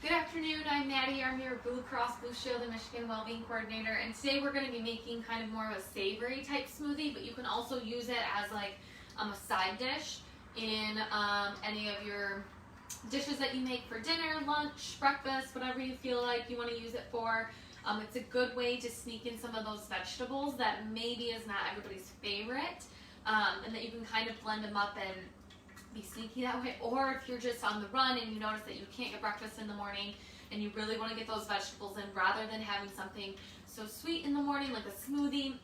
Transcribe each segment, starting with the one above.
Good afternoon, I'm Maddie. I'm your Blue Cross Blue Shield and Michigan Wellbeing Coordinator, and today we're going to be making kind of more of a savory type smoothie, but you can also use it as like a side dish in any of your dishes that you make for dinner, lunch, breakfast, whatever you feel like you want to use it for. It's a good way to sneak in some of those vegetables that maybe is not everybody's favorite, and that you can kind of blend them up and be sneaky that way. Or if you're just on the run and you notice that you can't get breakfast in the morning and you really want to get those vegetables in, rather than having something so sweet in the morning like a smoothie,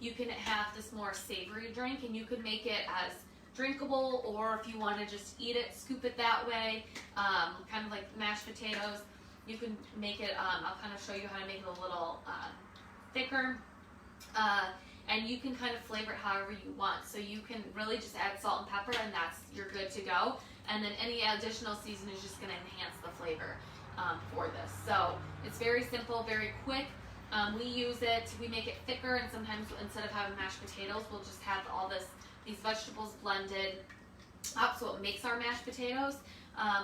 you can have this more savory drink, and you could make it as drinkable, or if you want to just eat it, scoop it that way, kind of like mashed potatoes. You can make it, I'll kind of show you how to make it a little thicker. And you can kind of flavor it however you want. So you can really just add salt and pepper, and you're good to go. And then any additional season is just going to enhance the flavor for this. So it's very simple, very quick. We make it thicker, and sometimes instead of having mashed potatoes, we'll just have these vegetables blended up, so it makes our mashed potatoes,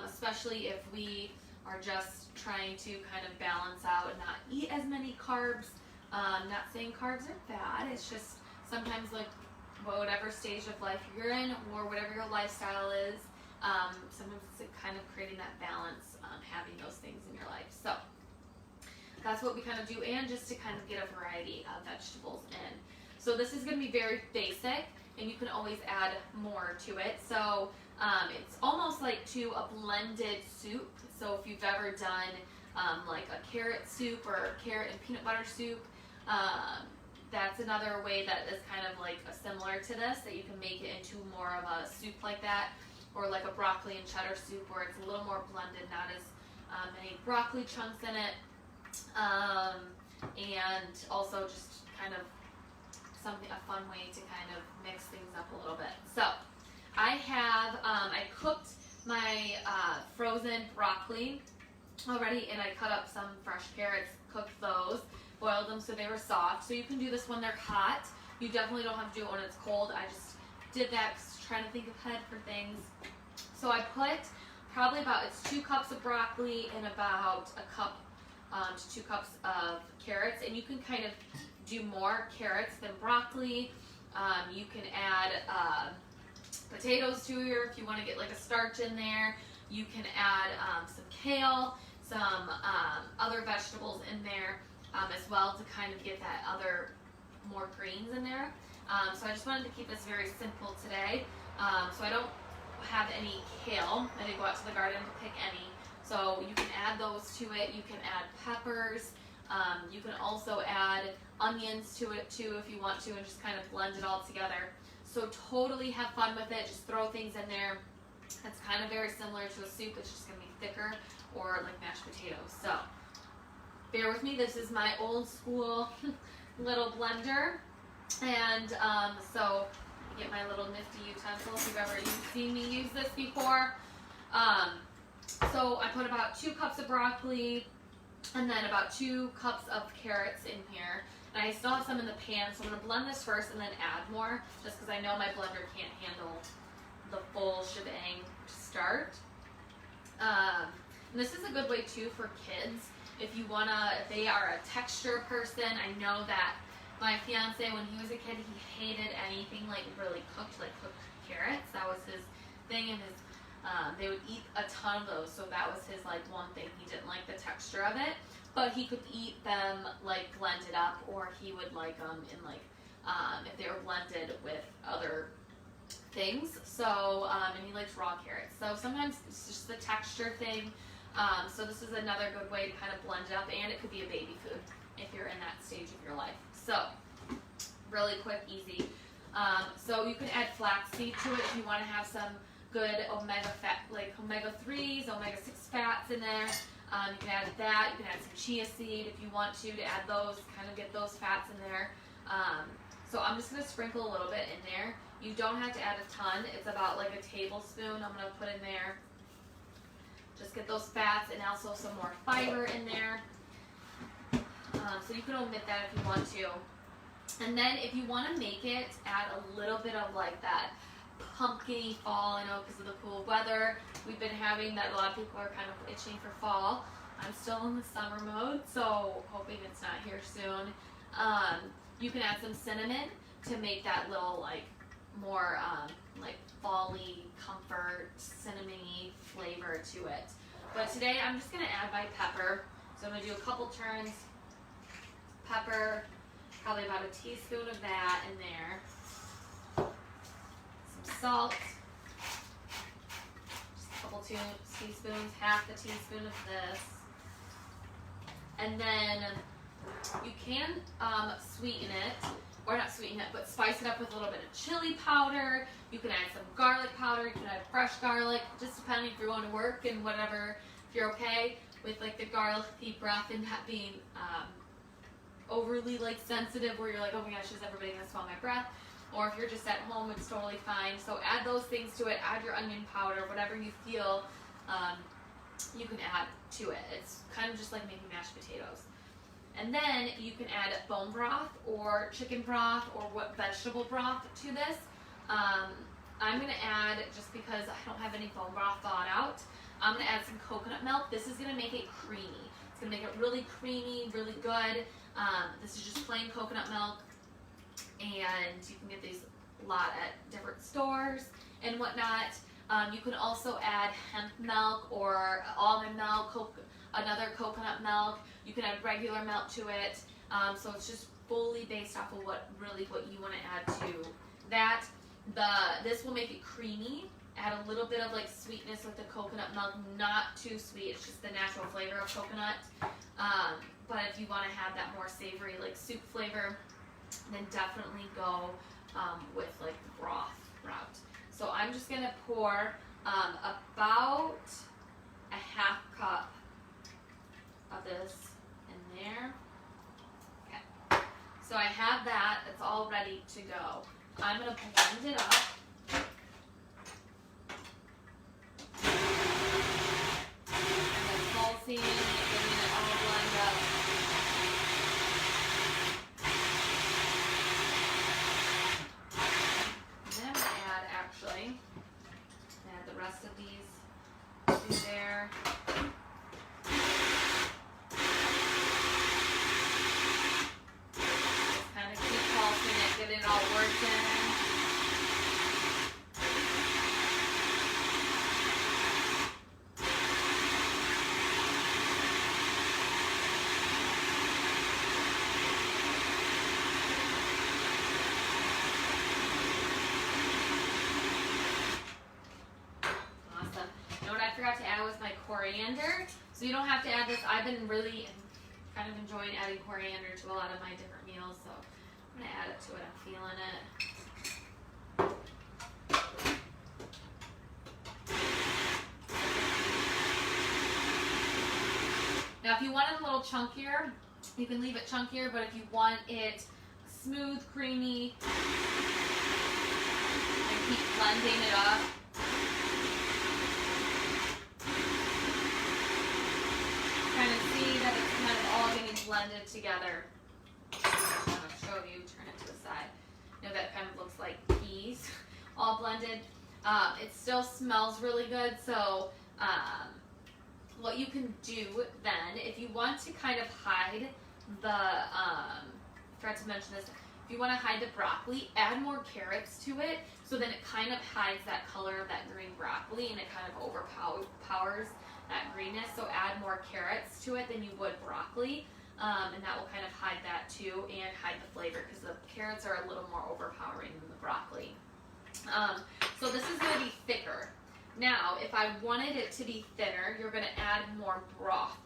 especially if we are just trying to kind of balance out and not eat as many carbs. Not saying carbs are bad, it's just sometimes, like, whatever stage of life you're in or whatever your lifestyle is, sometimes it's kind of creating that balance, having those things in your life. So that's what we kind of do, and just to kind of get a variety of vegetables in. So this is going to be very basic, and you can always add more to it. So it's almost like to a blended soup. So if you've ever done like a carrot soup or carrot and peanut butter soup, that's another way that is kind of like similar to this, that you can make it into more of a soup like that, or like a broccoli and cheddar soup where it's a little more blended, not as many broccoli chunks in it, and also just kind of a fun way to kind of mix things up a little bit. So I cooked my frozen broccoli already, and I cut up some fresh carrots, cooked those, boiled them so they were soft. So you can do this when they're hot. You definitely don't have to do it when it's cold. I just did that because trying to think ahead for things. So I put probably it's 2 cups of broccoli and about a cup to 2 cups of carrots, and you can kind of do more carrots than broccoli. You can add potatoes to it if you want to get like a starch in there. You can add some kale, some other vegetables in there as well, to kind of get that other more greens in there. So I just wanted to keep this very simple today. So I don't have any kale. I didn't go out to the garden to pick any. So you can add those to it. You can add peppers. You can also add onions to it too if you want to, and just kind of blend it all together. So totally have fun with it. Just throw things in there. It's kind of very similar to a soup. It's just going to be thicker, or like mashed potatoes. So bear with me. This is my old school little blender. And so get my little nifty utensil if you've ever seen me use this before. So I put about 2 cups of broccoli, and then about 2 cups of carrots in here. And I still have some in the pan, so I'm going to blend this first and then add more, just because I know my blender can't handle the full shebang to start. And this is a good way too for kids. If they are a texture person. I know that my fiance, when he was a kid, he hated anything like really cooked, like cooked carrots. That was his thing, and they would eat a ton of those. So that was his like one thing. He didn't like the texture of it, but he could eat them like blended up, or he would like them in like if they were blended with other things. So and he likes raw carrots. So sometimes it's just the texture thing. So this is another good way to kind of blend it up, and it could be a baby food if you're in that stage of your life. So really quick, easy. So you can add flaxseed to it if you want to have some good omega fat, like omega-3s, omega-6 fats in there. You can add that. You can add some chia seed if you want to add those, kind of get those fats in there. So I'm just going to sprinkle a little bit in there. You don't have to add a ton. It's about like a tablespoon I'm going to put in there. Just get those fats and also some more fiber in there. So you can omit that if you want to. And then if you want to make it, add a little bit of like that pumpkin-y fall, I know, because of the cool weather we've been having, that a lot of people are kind of itching for fall. I'm still in the summer mode, so hoping it's not here soon. You can add some cinnamon to make that little like more like fall-y, comfort, cinnamony flavor to it. But today I'm just gonna add my pepper. So I'm gonna do a couple turns. Pepper, probably about a teaspoon of that in there. Some salt, just a couple teaspoons, half the teaspoon of this. And then you can sweeten it, or not sweeten it, but spice it up with a little bit of chili powder. You can add some garlic powder, you can add fresh garlic, just depending if you're going to work and whatever, if you're okay with like the garlicky breath and not being overly like sensitive where you're like, oh my gosh, is everybody gonna smell my breath? Or if you're just at home, it's totally fine. So add those things to it, add your onion powder, whatever you feel you can add to it. It's kind of just like making mashed potatoes. And then you can add bone broth or chicken broth or what vegetable broth to this. I'm gonna add, just because I don't have any bone broth thawed out, I'm gonna add some coconut milk. This is gonna make it creamy. It's gonna make it really creamy, really good. This is just plain coconut milk, and you can get these a lot at different stores and whatnot. You can also add hemp milk or almond milk, another coconut milk. You can add regular milk to it. So it's just fully based off of what you want to add to that. This will make it creamy. Add a little bit of like sweetness with the coconut milk, not too sweet. It's just the natural flavor of coconut. But if you want to have that more savory like soup flavor, then definitely go with like the broth route. So I'm just gonna pour about a half cup of this in there. Okay. So I have that. It's all ready to go. I'm gonna blend it up. Pulsing, getting it all blended up. And then I'm gonna add the rest of these to there. Just kind of keep pulsing it, get it all worked in. Coriander, so you don't have to add this. I've been really kind of enjoying adding coriander to a lot of my different meals, so I'm gonna add it to it. I'm feeling it. Now, if you want it a little chunkier, you can leave it chunkier, but if you want it smooth, creamy, and keep blending it up, kind of see that it's kind of all getting blended together. I'm going to show you, turn it to the side. You know, that kind of looks like peas all blended. It still smells really good, so what you can do then, if you want to kind of hide the, I forgot to mention this, if you want to hide the broccoli, add more carrots to it, so then it kind of hides that color of that green broccoli and it kind of overpowers that greenness. So add more carrots to it than you would broccoli, and that will kind of hide that too and hide the flavor, because the carrots are a little more overpowering than the broccoli. So this is going to be thicker. Now, if I wanted it to be thinner, you're going to add more broth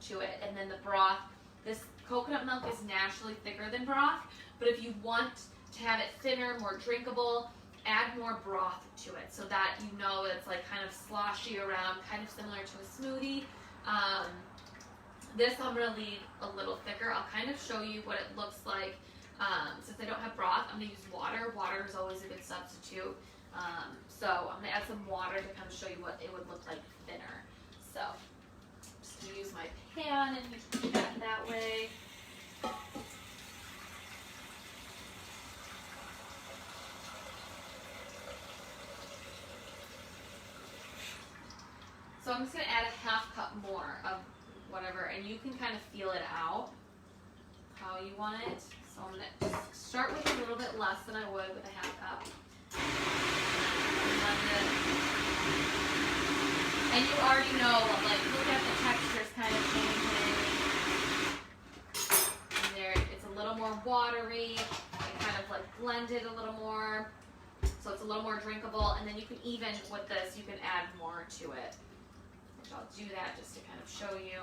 to it, and then the broth, this coconut milk is naturally thicker than broth, but if you want to have it thinner, more drinkable, add more broth to it so that you know it's like kind of sloshy around, kind of similar to a smoothie. This I'm going to leave a little thicker. I'll kind of show you what it looks like. Since I don't have broth, I'm going to use water. Water is always a good substitute. So I'm going to add some water to kind of show you what it would look like thinner. So I'm just going to use my pan and do that way. So I'm just going to add a half cup more of whatever, and you can kind of feel it out how you want it. So I'm going to just start with a little bit less than I would with a half cup. And you already know, like, look at the textures kind of changing. And there, it's a little more watery. It kind of like blended a little more. So it's a little more drinkable. And then you can even, with this, you can add more to it. Which I'll do that just to kind of show you.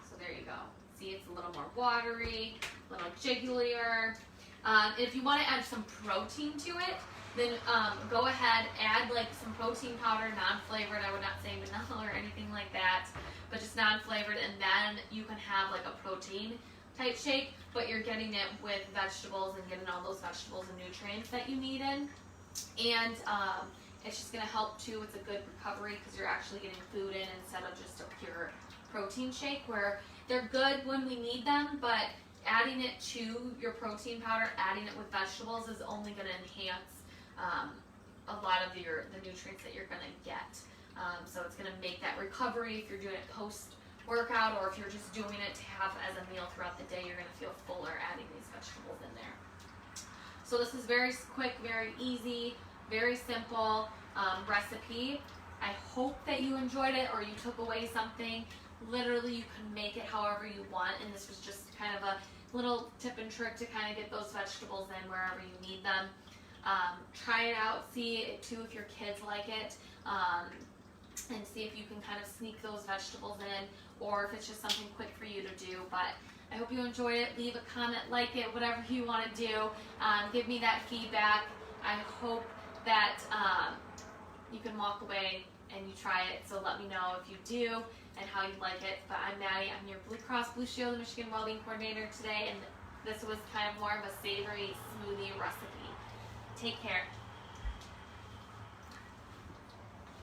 So there you go. See, it's a little more watery, a little jigglier. If you want to add some protein to it, then go ahead, add like some protein powder, non-flavored. I would not say vanilla or anything like that, but just non-flavored, and then you can have like a protein type shake, but you're getting it with vegetables and getting all those vegetables and nutrients that you need in. And it's just going to help too. It's a good recovery because you're actually getting food in instead of just a pure protein shake, where they're good when we need them, but adding it to your protein powder, adding it with vegetables is only going to enhance a lot of the nutrients that you're going to get. So it's going to make that recovery if you're doing it post-workout, or if you're just doing it to have as a meal throughout the day, you're going to feel fuller adding these vegetables in there. So this is very quick, very easy, very simple recipe. I hope that you enjoyed it or you took away something. Literally, you can make it however you want, and this was just kind of a little tip and trick to kind of get those vegetables in wherever you need them. Try it out, see it too if your kids like it, and see if you can kind of sneak those vegetables in, or if it's just something quick for you to do. But I hope you enjoy it. Leave a comment, like it, whatever you want to do. Give me that feedback. I hope that you can walk away and you try it. So let me know if you do and how you like it. But I'm Maddie. I'm your Blue Cross Blue Shield Michigan Wellbeing Coordinator today, and this was kind of more of a savory smoothie recipe. Take care.